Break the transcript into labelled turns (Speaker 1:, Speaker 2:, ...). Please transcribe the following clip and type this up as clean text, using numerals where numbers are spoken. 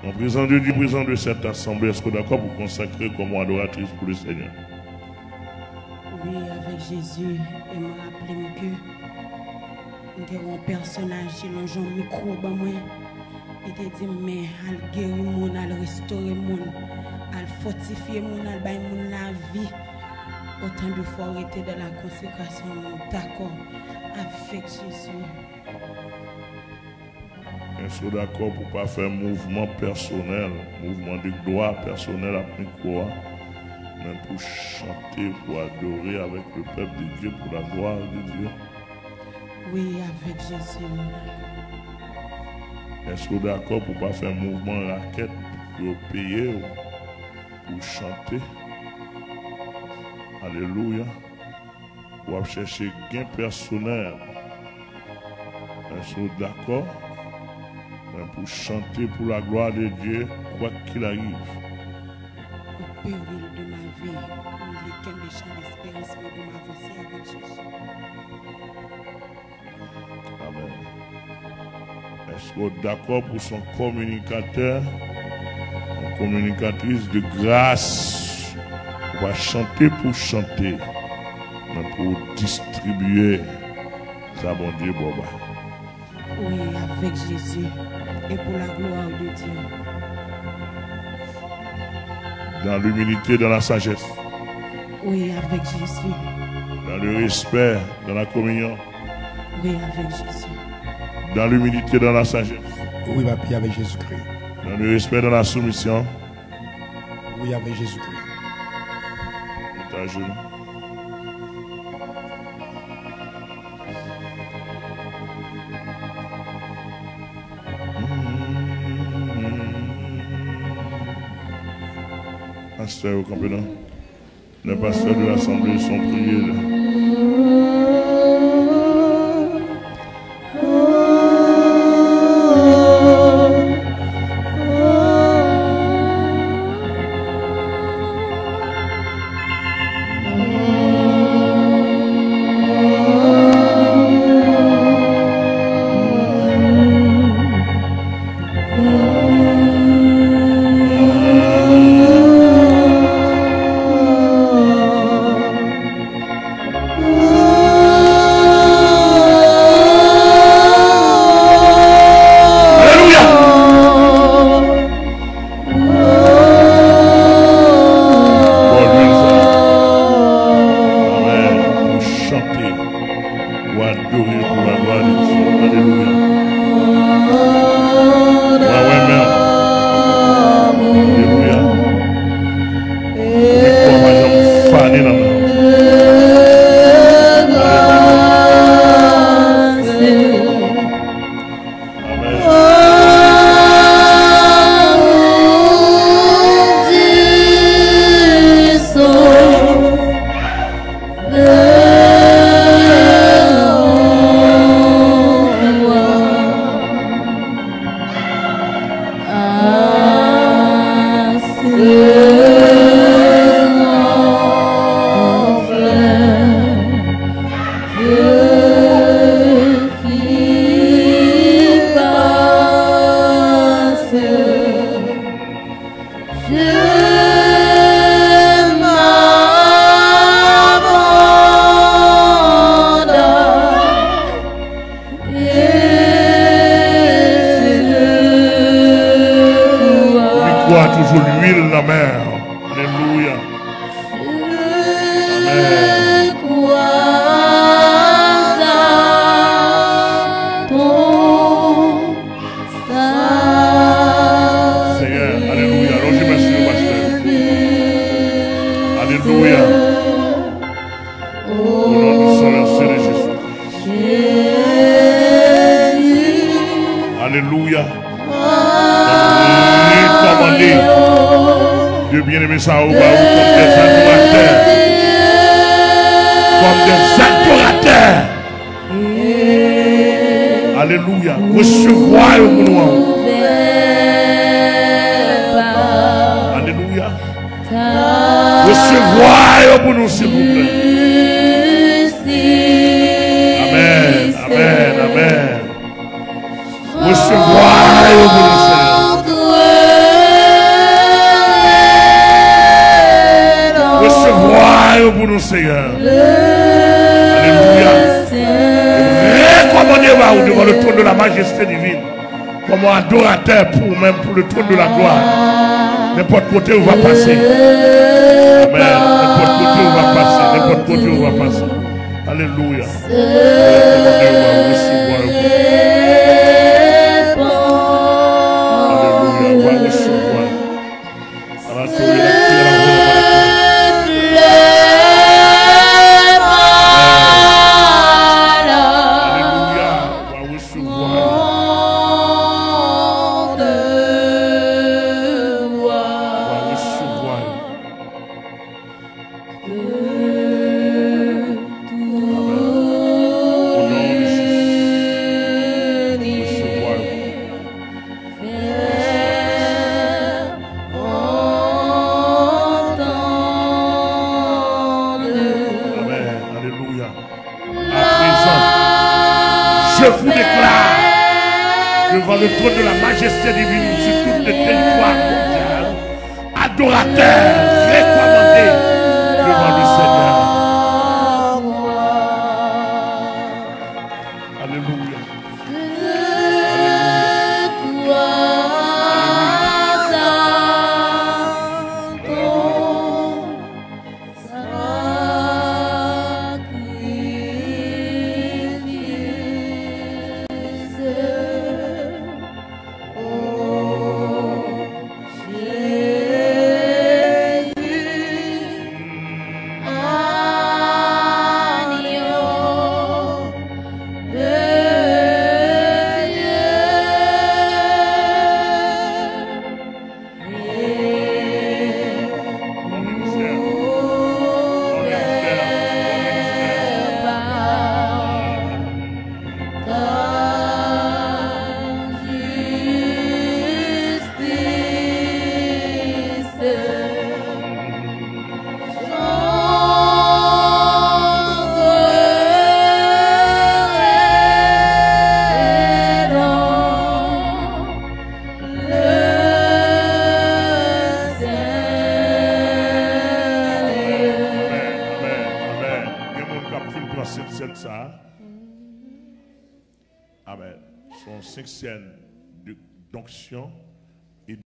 Speaker 1: En présent de Dieu, présent de cette assemblée, est-ce que d'accord pour consacrer comme adoratrice pour le Seigneur?
Speaker 2: Oui, avec Jésus, et me rappeler que nous avons un personnage qui est un micro, il te dit, mais al guérir le monde, al restaurer le monde, al fortifier le monde, al bailler le monde la vie. Autant de fois arrêter de la consécration, d'accord, avec Jésus.
Speaker 1: Est-ce que d'accord pour ne pas faire mouvement personnel, mouvement de gloire personnel à micro, mais pour chanter, pour adorer avec le peuple de Dieu, pour la gloire de Dieu?
Speaker 2: Oui, avec Jésus.
Speaker 1: Est-ce que d'accord pour ne pas faire mouvement raquette, pour payer, pour chanter? Alléluia. Pour chercher gain personnel. Est-ce que d'accord pour chanter pour la gloire de Dieu, quoi qu'il arrive?
Speaker 2: Au péril de ma vie, lesquels les chants d'espérance de m'avancer avec Jésus.
Speaker 1: Amen. Est-ce que d'accord pour son communicateur, une communicatrice de grâce, on va chanter pour chanter, mais pour distribuer ça, bon Dieu, Boba.
Speaker 2: Oui, avec Jésus et pour la gloire de Dieu.
Speaker 1: Dans l'humilité, dans la sagesse.
Speaker 2: Oui, avec Jésus.
Speaker 1: Dans le respect, dans la communion.
Speaker 2: Oui, avec Jésus.
Speaker 1: Dans l'humilité, dans la sagesse.
Speaker 3: Oui, papi, avec Jésus-Christ.
Speaker 1: Dans le respect, dans la soumission.
Speaker 3: Oui, avec Jésus-Christ.
Speaker 1: Ta genou. Pasteur au campement. Les pasteurs de l'assemblée sont priés là. Alléluia. Recevoir au monde. Alléluia. Recevoir pour nous, s'il vous plaît. Amen. Amen. Amen. Recevoir pour nous, Seigneur. Seigneur. Alléluia. Recommandez-vous devant le trône de la majesté divine. Comme adorateur pour le trône de la gloire. N'importe côté où on va passer. Amen. N'importe côté où on va passer. N'importe côté où on va passer. Alléluia. Recommandez-vous à recevoir. Alléluia. On va recevoir. Alléluia. Devant le trône de la majesté divine sur tout le territoire mondial, adorateur, recommandé devant le Seigneur. Alléluia. Amen. Son 5e d'onction.